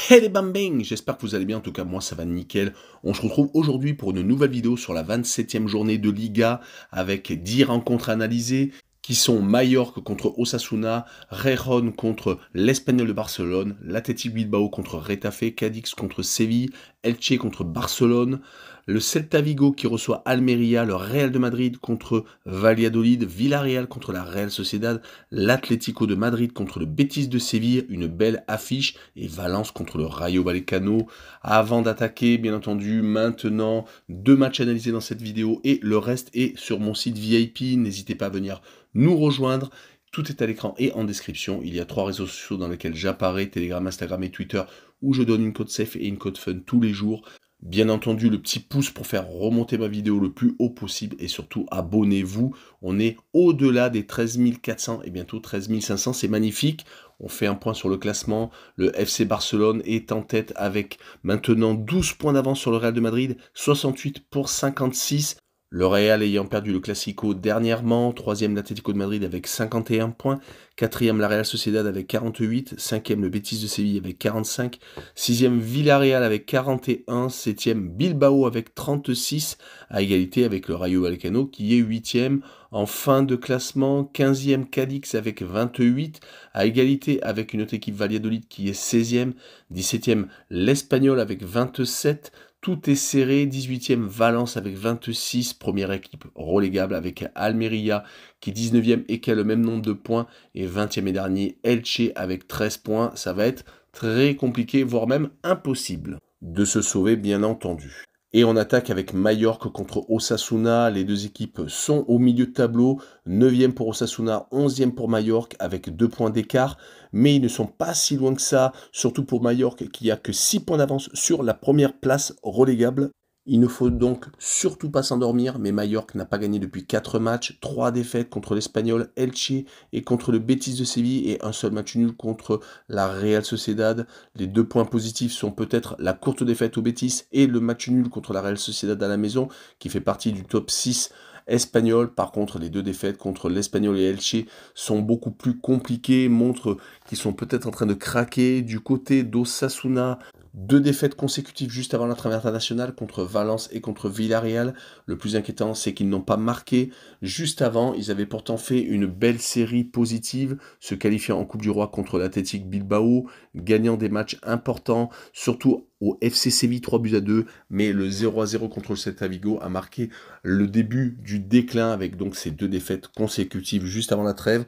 Hey les bambins, j'espère que vous allez bien, en tout cas moi ça va nickel. On se retrouve aujourd'hui pour une nouvelle vidéo sur la 27e journée de Liga avec 10 rencontres analysées qui sont Mallorca contre Osasuna, Gijón contre l'Espanyol de Barcelone, l'Athletic Bilbao contre Retafe, Cadix contre Séville, Elche contre Barcelone, le Celta Vigo qui reçoit Almeria, le Real de Madrid contre Valladolid, Villarreal contre la Real Sociedad, l'Atlético de Madrid contre le Betis de Séville, une belle affiche, et Valence contre le Rayo Vallecano. Avant d'attaquer, bien entendu, maintenant, 2 matchs analysés dans cette vidéo et le reste est sur mon site VIP. N'hésitez pas à venir nous rejoindre. Tout est à l'écran et en description. Il y a 3 réseaux sociaux dans lesquels j'apparais, Telegram, Instagram et Twitter, où je donne une code safe et une code fun tous les jours. Bien entendu, le petit pouce pour faire remonter ma vidéo le plus haut possible et surtout abonnez-vous. On est au-delà des 13 400 et bientôt 13 500, c'est magnifique. On fait un point sur le classement. Le FC Barcelone est en tête avec maintenant 12 points d'avance sur le Real de Madrid, 68 pour 56. Le Real ayant perdu le Classico dernièrement, 3e l'Atlético de Madrid avec 51 points, 4e la Real Sociedad avec 48, 5e le Betis de Séville avec 45, 6e Villarreal avec 41, 7e Bilbao avec 36, à égalité avec le Rayo Vallecano qui est 8e. En fin de classement, 15e Cadix avec 28, à égalité avec une autre équipe Valladolid qui est 16e, 17e l'Espanyol avec 27, tout est serré, 18e Valence avec 26, première équipe relégable avec Almeria qui est 19e et qui a le même nombre de points, et 20e et dernier Elche avec 13 points. Ça va être très compliqué, voire même impossible de se sauver bien entendu. Et on attaque avec Mallorca contre Osasuna. Les deux équipes sont au milieu de tableau. 9e pour Osasuna, 11e pour Mallorca avec 2 points d'écart. Mais ils ne sont pas si loin que ça, surtout pour Mallorca qui a que 6 points d'avance sur la première place relégable. Il ne faut donc surtout pas s'endormir, mais Mallorca n'a pas gagné depuis 4 matchs, 3 défaites contre l'Espanyol, Elche et contre le Betis de Séville et un seul match nul contre la Real Sociedad. Les 2 points positifs sont peut-être la courte défaite au Betis et le match nul contre la Real Sociedad à la maison qui fait partie du top 6 espagnol. Par contre, les 2 défaites contre l'Espanyol et Elche sont beaucoup plus compliquées, montrent qu'ils sont peut-être en train de craquer. Du côté d'Osasuna, 2 défaites consécutives juste avant la trêve internationale contre Valence et contre Villarreal. Le plus inquiétant, c'est qu'ils n'ont pas marqué juste avant. Ils avaient pourtant fait une belle série positive, se qualifiant en Coupe du Roi contre l'Athletic Bilbao, gagnant des matchs importants, surtout au FC Séville 3-2, mais le 0-0 contre le Celta Vigo a marqué le début du déclin avec donc ces 2 défaites consécutives juste avant la trêve.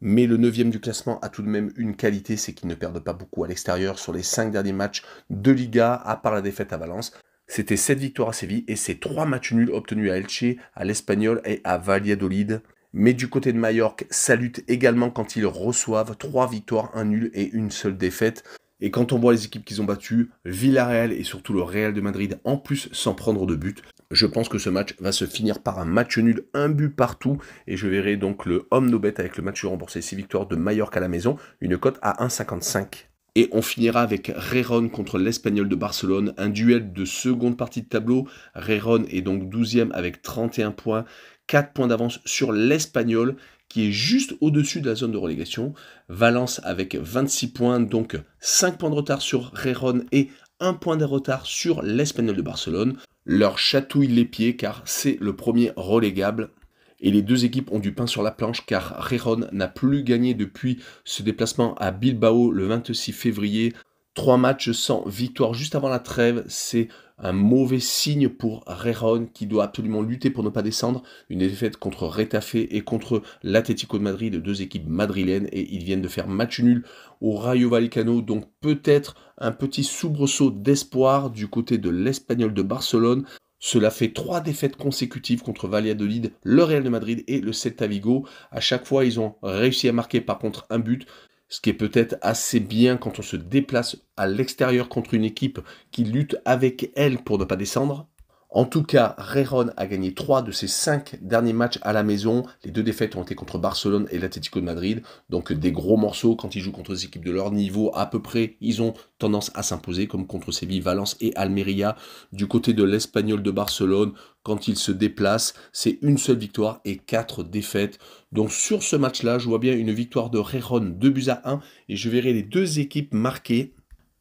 Mais le 9e du classement a tout de même une qualité, c'est qu'ils ne perdent pas beaucoup à l'extérieur sur les 5 derniers matchs de Liga, à part la défaite à Valence. C'était 7 victoires à Séville et c'est 3 matchs nuls obtenus à Elche, à l'Espanyol et à Valladolid. Mais du côté de Mallorca, ça lutte également quand ils reçoivent 3 victoires, 1 nul et une seule défaite. Et quand on voit les équipes qu'ils ont battues, Villarreal et surtout le Real de Madrid en plus sans prendre de but, je pense que ce match va se finir par un match nul, un but partout, et je verrai donc le homme no bet avec le match remboursé 6 victoires de Mallorca à la maison, une cote à 1,55. Et on finira avec Gijón contre l'Espanyol de Barcelone, un duel de seconde partie de tableau. Gijón est donc 12e avec 31 points, 4 points d'avance sur l'Espanyol, qui est juste au-dessus de la zone de relégation. Valence avec 26 points, donc 5 points de retard sur Gijón et 1 point de retard sur l'Espanyol de Barcelone. Leur chatouille les pieds car c'est le premier relégable. Et les 2 équipes ont du pain sur la planche car Gijón n'a plus gagné depuis ce déplacement à Bilbao le 26 février. 3 matchs sans victoire juste avant la trêve, c'est un mauvais signe pour Gijón qui doit absolument lutter pour ne pas descendre. Une défaite contre Retafe et contre l'Atlético de Madrid, 2 équipes madrilènes, et ils viennent de faire match nul au Rayo Vallecano, donc peut-être un petit soubresaut d'espoir du côté de l'Espanyol de Barcelone. Cela fait 3 défaites consécutives contre Valladolid, le Real de Madrid et le Celta Vigo. À chaque fois, ils ont réussi à marquer par contre un but, ce qui est peut-être assez bien quand on se déplace à l'extérieur contre une équipe qui lutte avec elle pour ne pas descendre. En tout cas, Rayron a gagné 3 de ses 5 derniers matchs à la maison. Les 2 défaites ont été contre Barcelone et l'Atlético de Madrid. Donc des gros morceaux. Quand ils jouent contre des équipes de leur niveau, à peu près, ils ont tendance à s'imposer, comme contre Séville, Valence et Almeria. Du côté de l'Espagnol de Barcelone, quand ils se déplacent, c'est une seule victoire et 4 défaites. Donc sur ce match-là, je vois bien une victoire de Rayron, 2-1, et je verrai les 2 équipes marquées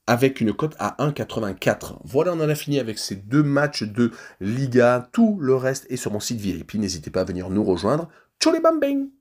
avec une cote à 1,84. Voilà, on en a fini avec ces 2 matchs de Liga. Tout le reste est sur mon site VIP. N'hésitez pas à venir nous rejoindre. Ciao les bambins!